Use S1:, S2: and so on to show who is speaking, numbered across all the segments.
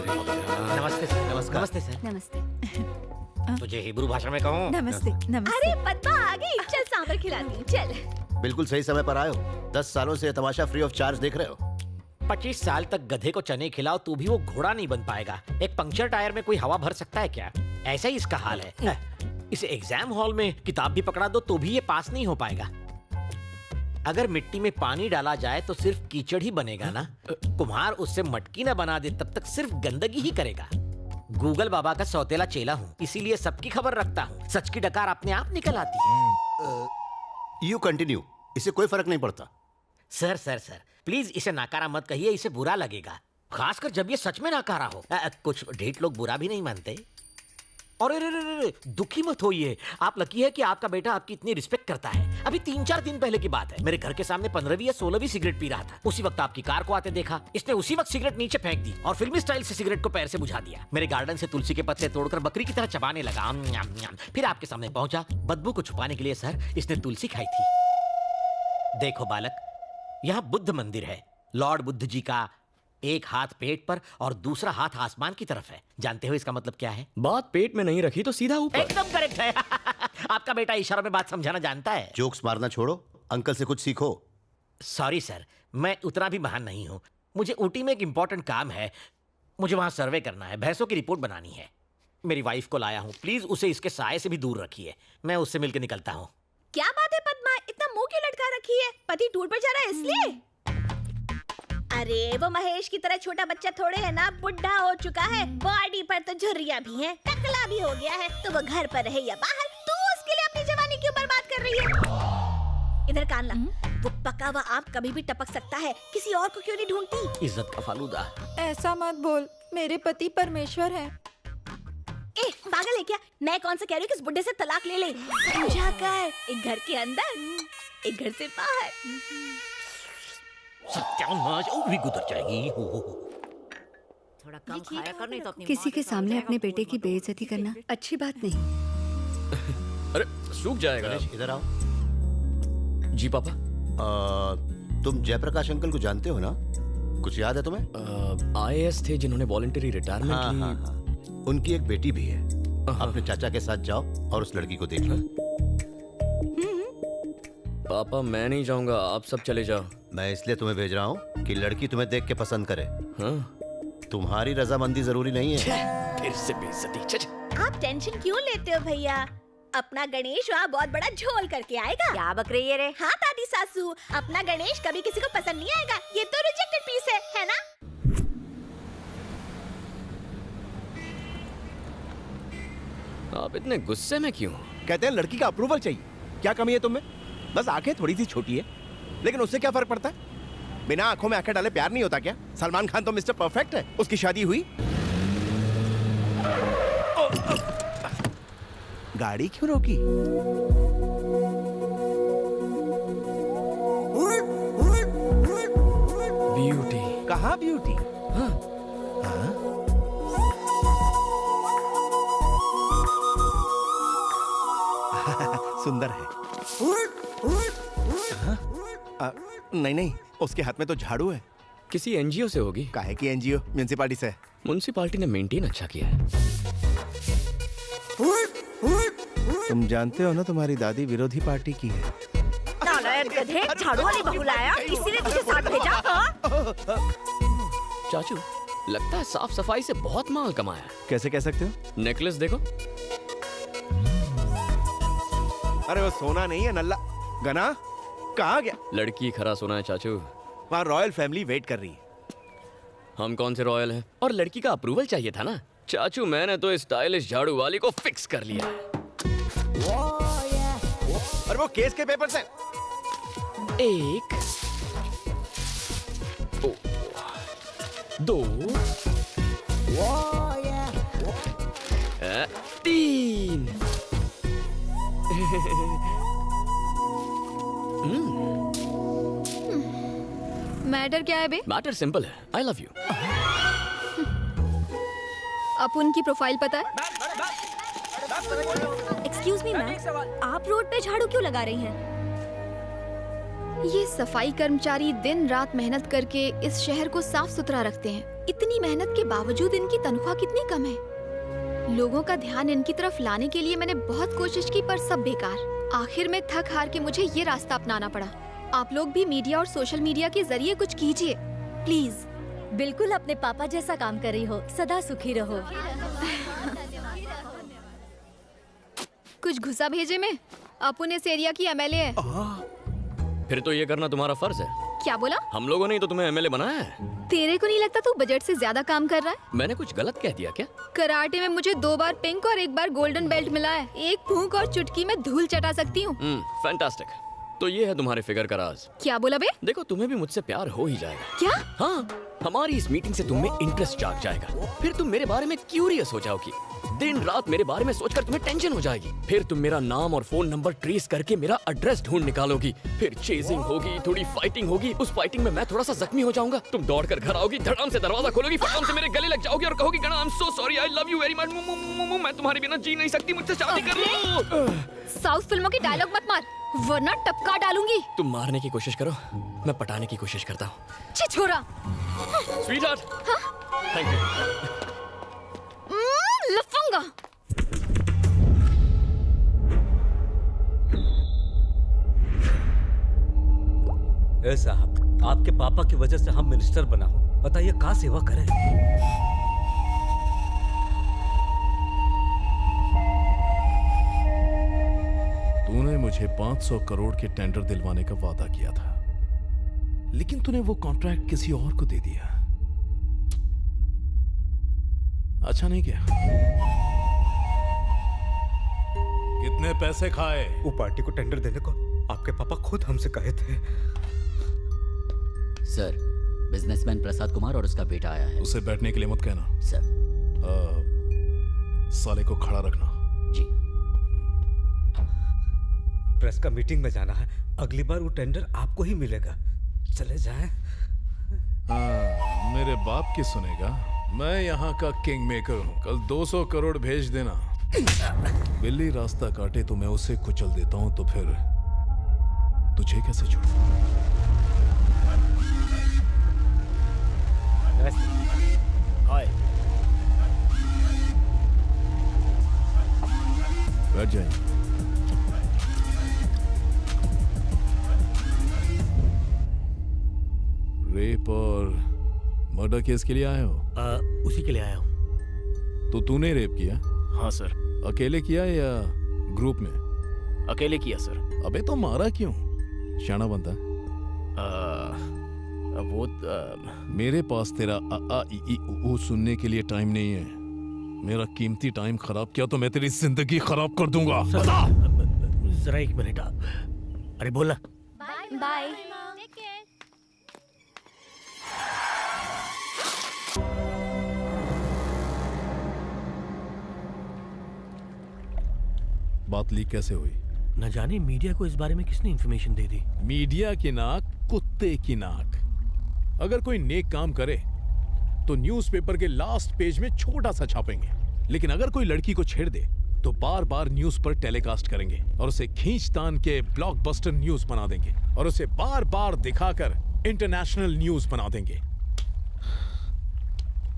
S1: नमस्ते सर।
S2: नमस्कार।
S1: नमस्ते सर।
S3: नमस्ते।
S1: तुझे हिब्रू भाषा में कहूँ?
S3: नमस्ते। नमस्ते।
S4: अरे पद्मा आ गई, चल सांभर खिलाती हूँ, चल।
S2: बिल्कुल सही समय पर आए हो। 10 सालों से ये तमाशा फ्री ऑफ चार्ज देख रहे हो।
S1: 25 साल तक गधे को चने खिलाओ तो भी वो घोड़ा नहीं बन पाएगा। एक पंक्चर टायर में कोई हवा भर सकता है क्या? ऐसा ही इसका हाल है। इसे एग्जाम हॉल में किताब भी पकड़ा दो तो भी ये पास नहीं हो पाएगा। अगर मिट्टी में पानी डाला जाए तो सिर्फ कीचड़ ही बनेगा ना। कुम्हार उससे मटकी ना बना दे तब तक सिर्फ गंदगी ही करेगा। गूगल बाबा का सौतेला चेला हूँ, इसीलिए सबकी खबर रखता हूँ। सच की डकार अपने आप निकल आती है।
S2: यू कंटिन्यू, इससे कोई फर्क नहीं पड़ता।
S1: सर सर सर प्लीज इसे नाकारा मत कहिए, इसे बुरा लगेगा, खासकर जब ये सच में नाकारा हो। कुछ ढेठ लोग बुरा भी नहीं मानते। और दुखी मत होइए, आप लकी है कि आपका बेटा आपकी इतनी रिस्पेक्ट करता है। अभी 3-4 दिन पहले की बात है, मेरे घर के सामने 15वीं या 16वीं सिगरेट पी रहा था। उसी वक्त आपकी कार को आते देखा, इसने उसी वक्त सिगरेट नीचे फेंक दी और फिल्मी स्टाइल से सिगरेट को पैर से बुझा दिया। मेरे गार्डन से तुलसी के पत्ते तोड़कर बकरी की तरह चबाने लगा। फिर आपके सामने पहुंचा। बदबू को छुपाने के लिए सर इसने तुलसी खाई थी। देखो बालक, यहाँ बुद्ध मंदिर है। लॉर्ड बुद्ध जी का एक हाथ पेट पर और दूसरा हाथ आसमान की तरफ है। जानते हो इसका मतलब क्या है?
S5: बात पेट में नहीं रखी तो सीधा ऊपर।
S1: एकदम करेक्ट है। आपका बेटा इशारों में बात समझाना जानता है।
S2: जोक्स मारना छोड़ो, अंकल से कुछ सीखो।
S1: सॉरी सर, मैं उतना भी महान नहीं हूँ। मुझे ऊटी में एक इंपॉर्टेंट काम है, मुझे वहाँ सर्वे करना है, भैंसों की रिपोर्ट बनानी है। मेरी वाइफ को लाया हूँ, प्लीज उसे इसके साये से भी दूर रखिए। मैं उससे मिलकर निकलता हूँ।
S4: क्या बात है पद्मा, इतना मुंह क्यों लटका रखी है? पति टूर पर जा रहा है इसलिए? अरे वो महेश की तरह छोटा बच्चा थोड़े है ना, बुढ़ा हो चुका है, बॉडी पर तो झुर्रियां भी हैं, टकला भी हो गया है। तो वो घर पर रहे या बाहर, तू उसके लिए अपनी जवानी क्यों बर्बाद कर रही है? इधर कान ला, वो पका हुआ आम कभी भी टपक सकता है, किसी और को क्यों नहीं ढूंढती?
S1: इज्जत का फालूदा।
S3: ऐसा मत बोल, मेरे पति परमेश्वर हैं।
S4: ए पागल है क्या? मैं कौन सा कह रही हूँ कि इस बुड्ढे से तलाक ले ले। समझा कर, एक घर के अंदर एक घर से बाहर।
S1: सत्यानाश, वो भी गुजर जाएगी।
S6: थोड़ा कम खाया कर, नहीं तो अपनी
S3: किसी के सामने अपने बेटे की बेइज्जती करना अच्छी बात नहीं।
S5: अरे सूख जाएगा।
S2: गणेश इधर आओ।
S5: जी पापा।
S2: तुम जयप्रकाश अंकल को जानते हो ना? कुछ याद है तुम्हें?
S5: IAS थे जिन्होंने वॉलंटरी रिटायरमेंट
S2: हाँ,
S5: ली।
S2: हाँ, हाँ। उनकी एक बेटी भी है। अपने चाचा के साथ जाओ और उस लड़की को देख लो।
S5: पापा मैं नहीं जाऊंगा, आप सब चले जाओ।
S2: मैं इसलिए तुम्हें भेज रहा हूँ कि लड़की तुम्हें देख के पसंद करे।
S5: हाँ?
S2: तुम्हारी रजामंदी जरूरी नहीं है।
S5: फिर से बेइज्जती।
S4: आप टेंशन क्यों लेते हो भैया? अपना गणेश वहाँ बहुत बड़ा झोल करके आएगा।
S6: क्या बक रही है रे?
S4: हाँ दादी सासू, अपना गणेश कभी किसी को पसंद नहीं आएगा। ये तो रिजेक्टेड पीस है ना?
S5: आप इतने गुस्से में क्यों?
S7: कहते हैं लड़की का अप्रूवल चाहिए। क्या कमी है तुम्हें? बस आंखें थोड़ी सी छोटी है, लेकिन उससे क्या फर्क पड़ता है? बिना आंखों में आंखें डाले प्यार नहीं होता क्या? सलमान खान तो मिस्टर परफेक्ट है। उसकी शादी हुई, गाड़ी क्यों रोकी?
S5: ब्यूटी।
S7: कहाँ ब्यूटी?
S5: हाँ?
S7: सुंदर है। नहीं नहीं, उसके हाथ में तो झाड़ू है।
S5: किसी NGO से होगी।
S7: काहे की NGO? म्युनिसिपालिटी से।
S5: म्युनिसिपालिटी ने मेंटेन अच्छा किया है।
S7: तुम जानते हो ना तुम्हारी दादी विरोधी पार्टी की है।
S6: नालायक गधे, झाड़ू वाली बहू लाया, इसीलिए तुझे साथ भेजा। हाँ?
S5: चाचू लगता है साफ सफाई से बहुत माल कमाया।
S7: कैसे कह सकते हो?
S5: नेकलेस देखो।
S7: अरे वो सोना नहीं है, नल्ला। गना कहाँ गया?
S5: लड़की खरा सोना है चाचू।
S7: वहाँ रॉयल फैमिली वेट कर रही है।
S5: हम कौन से रॉयल हैं? और लड़की का अप्रूवल चाहिए था ना चाचू। मैंने तो स्टाइलिश झाड़ू वाली को फिक्स कर लिया।
S7: और वो केस के पेपर से।
S5: एक, दो, तीन।
S3: मैटर क्या है बे?
S5: मैटर सिंपल है, आई लव यू।
S3: आप उनकी प्रोफाइल पता है?
S4: एक्सक्यूज मी मैम, आप रोड पे झाड़ू क्यों लगा रही हैं?
S8: ये सफाई कर्मचारी दिन रात मेहनत करके इस शहर को साफ सुथरा रखते हैं। इतनी मेहनत के बावजूद इनकी तनख्वाह कितनी कम है। लोगों का ध्यान इनकी तरफ लाने के लिए मैंने बहुत कोशिश की, पर सब बेकार। आखिर में थक हार के मुझे ये रास्ता अपनाना पड़ा। आप लोग भी मीडिया और सोशल मीडिया के जरिए कुछ कीजिए प्लीज।
S6: बिल्कुल अपने पापा जैसा काम कर रही हो, सदा सुखी रहो।
S8: कुछ घुसा भेजे में। अपुन इस एरिया की एमएलए है।
S5: फिर तो ये करना तुम्हारा फर्ज है।
S8: क्या बोला?
S5: हम लोगों ने ही तो तुम्हें एमएलए बनाया है।
S8: तेरे को नहीं लगता तू बजट से ज्यादा काम कर रहा है?
S5: मैंने कुछ गलत कह दिया क्या?
S8: कराटे में मुझे 2 बार पिंक और 1 बार गोल्डन बेल्ट मिला है। एक फूंक और चुटकी में धूल चटा सकती हूँ।
S5: फैंटास्टिक। तो ये है तुम्हारे फिगर का राज।
S8: क्या बोला बे?
S5: देखो तुम्हें भी मुझसे प्यार हो ही जाएगा।
S8: क्या?
S5: हाँ, हमारी इस मीटिंग से तुम्हें इंटरेस्ट जाग जाएगा। फिर तुम मेरे बारे में क्यूरियस हो जाओगी। दिन रात मेरे बारे में सोचकर तुम्हें टेंशन हो जाएगी। फिर तुम मेरा नाम और फोन नंबर ट्रेस करके मेरा एड्रेस ढूंढ निकालोगी। फिर चेजिंग होगी, थोड़ी फाइटिंग होगी। उस फाइटिंग में मैं थोड़ा सा जख्मी हो जाऊंगा। तुम दौड़ कर घर आओगी, धड़ाम से दरवाजा खोलोगी, फटाम से मेरे गले लग जाओगी और कहोगी गणा I am so sorry, I love you very much, मैं तुम्हारे बिना जी नहीं सकती, मुझसे शादी कर लो।
S8: साउथ फिल्मों की डायलॉग मत मार, वरना टपका डालूंगी।
S5: तुम मारने की कोशिश करो, मैं पटाने की कोशिश करता हूँ।
S8: छिछोरा।
S5: Sweetheart, thank you.
S8: लफंगा।
S9: ए साहब, आपके पापा की वजह से हम मिनिस्टर बना हो, बताइए क्या सेवा करें।
S10: तूने मुझे 500 करोड़ के टेंडर दिलवाने का वादा किया था, लेकिन तूने वो कॉन्ट्रैक्ट किसी और को दे दिया। अच्छा नहीं किया। कितने पैसे खाए?
S9: वो पार्टी को टेंडर देने को आपके पापा खुद हमसे कहे थे।
S11: सर, बिजनेसमैन प्रसाद कुमार और उसका बेटा आया है।
S10: उसे बैठने के लिए मत कहना।
S11: सर।
S10: साले को खड़ा रखना।
S11: जी।
S9: प्रेस का मीटिंग में जाना है, अगली बार वो टेंडर आपको ही मिलेगा। चले जाएं।
S10: मेरे बाप की सुनेगा, मैं यहाँ का किंग मेकर हूँ। कल 200 करोड़ भेज देना। बिल्ली रास्ता काटे तो मैं उसे कुचल देता हूँ, तो फिर तुझे कैसे छोड़ूं? बैठ जाए। रेप और मर्डर केस के लिए आए हो?
S1: उसी के लिए आया हूँ।
S10: तो तूने रेप किया?
S5: हाँ सर।
S10: अकेले किया या ग्रुप में?
S5: अकेले किया सर।
S10: अबे तो मारा क्यों? शाना बनता है।
S5: वो
S10: मेरे पास तेरा आ आ ई ई उ ऊ सुनने के लिए टाइम नहीं है। मेरा कीमती टाइम खराब किया तो मैं तेरी जिंदगी खराब कर दूंगा। बता।
S1: जरा 1 मिनट। अरे बोला।
S6: बाय।
S10: बात लीक कैसे हुई?
S1: न जाने मीडिया को इस बारे में किसने इंफॉर्मेशन दे दी।
S10: मीडिया की नाक, कुत्ते की नाक। अगर कोई नेक काम करे तो न्यूज़पेपर के लास्ट पेज में छोटा सा छापेंगे, लेकिन अगर कोई लड़की को छेड़ दे तो बार बार न्यूज पर टेलीकास्ट करेंगे और उसे खींचतान के ब्लॉकबस्टर न्यूज बना देंगे और उसे बार बार दिखाकर इंटरनेशनल न्यूज बना देंगे।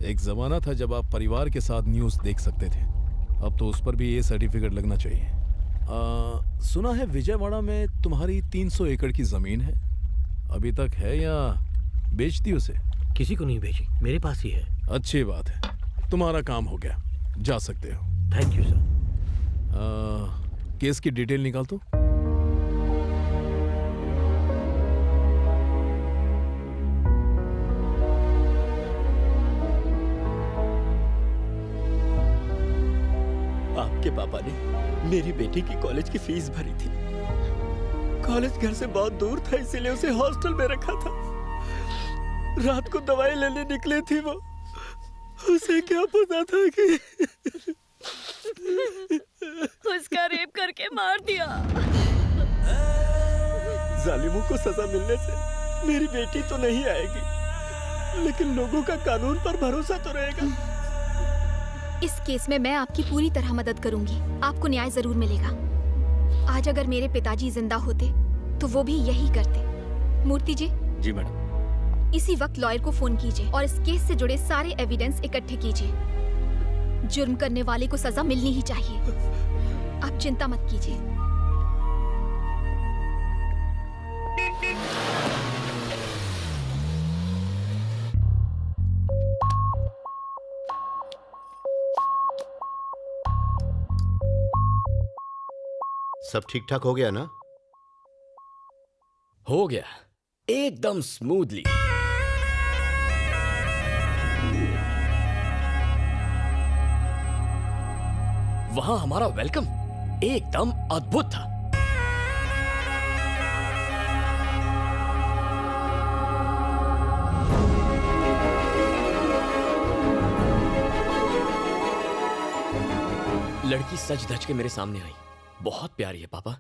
S10: एक जमाना था जब आप परिवार के साथ न्यूज देख सकते थे, अब तो उस पर भी ये सर्टिफिकेट लगना चाहिए। सुना है विजयवाड़ा में तुम्हारी 300 एकड़ की जमीन है, अभी तक है या बेच दी उसे?
S1: किसी को नहीं बेची, मेरे पास ही है।
S10: अच्छी बात है, तुम्हारा काम हो गया, जा सकते हो।
S1: Thank you sir.
S10: केस की डिटेल निकाल तो।
S5: आपके पापा ने मेरी बेटी की कॉलेज की फीस भरी थी। कॉलेज घर से बहुत दूर था, इसीलिए उसे हॉस्टल में रखा था। रात को दवाई लेने निकले थी वो, उसे क्या पता था कि
S6: उसका रेप करके मार दिया।
S5: जालिमों को सजा मिलने से मेरी बेटी तो नहीं आएगी, लेकिन लोगों का कानून पर भरोसा तो रहेगा।
S8: इस केस में मैं आपकी पूरी तरह मदद करूंगी, आपको न्याय जरूर मिलेगा। आज अगर मेरे पिताजी जिंदा होते तो वो भी यही करते। मूर्ति जी,
S9: जी मैडम।
S8: इसी वक्त लॉयर को फोन कीजिए और इस केस से जुड़े सारे एविडेंस इकट्ठे कीजिए। जुर्म करने वाले को सजा मिलनी ही चाहिए। आप चिंता मत कीजिए।
S2: सब ठीक ठाक हो गया ना?
S5: हो गया एकदम स्मूथली। वहां हमारा वेलकम एकदम अद्भुत था। लड़की सज धज के मेरे सामने आई। बहुत प्यारी है पापा।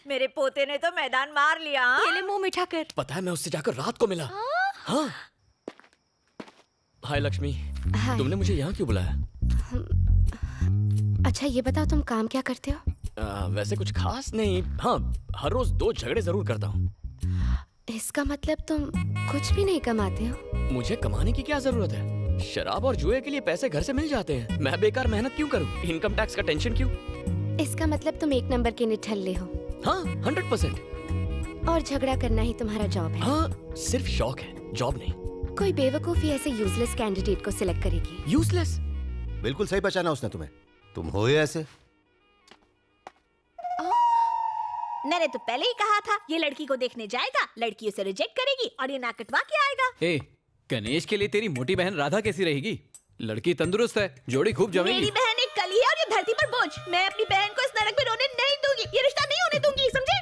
S6: मेरे पोते ने तो मैदान मार लिया।
S3: ये ले मुंह मीठा कर।
S5: पता है मैं उससे जाकर रात को मिला। हाँ। हाय लक्ष्मी, तुमने मुझे यहाँ क्यों बुलाया?
S3: अच्छा ये बताओ तुम काम क्या करते हो?
S5: वैसे कुछ खास नहीं। हाँ, हर रोज 2 झगड़े जरूर करता हूँ।
S3: इसका मतलब तुम कुछ भी नहीं कमाते हो?
S5: मुझे कमाने की क्या जरूरत है? शराब और जुए के लिए पैसे घर से मिल जाते हैं। मैं बेकार मेहनत क्यों करूँ? इनकम टैक्स का टेंशन क्यों?
S3: इसका मतलब तुम 1 नंबर के निठल्ले हो।
S5: हाँ, 100%।
S3: और झगड़ा करना ही तुम्हारा जॉब है?
S5: हाँ, सिर्फ शौक है, जॉब नहीं।
S3: कोई बेवकूफी ऐसे यूजलेस कैंडिडेट को सिलेक्ट करेगी?
S5: यूजलेस?
S2: बिल्कुल सही पहचाना उसने तुम्हें। तुम हो ही ऐसे।
S4: मैंने तो पहले ही कहा था ये लड़की को देखने जाएगा, लड़की उसे रिजेक्ट करेगी और ये नाक कटवा के आएगा।
S12: ए, गणेश के लिए तेरी मोटी बहन राधा कैसी रहेगी? लड़की तंदुरुस्त है, जोड़ी खूब जमेगी।
S4: मेरी बहन एक कली है और ये धरती पर बोझ। मैं अपनी बहन को इस नरक में रोने नहीं दूंगी। ये रिश्ता नहीं होने दूंगी, समझे?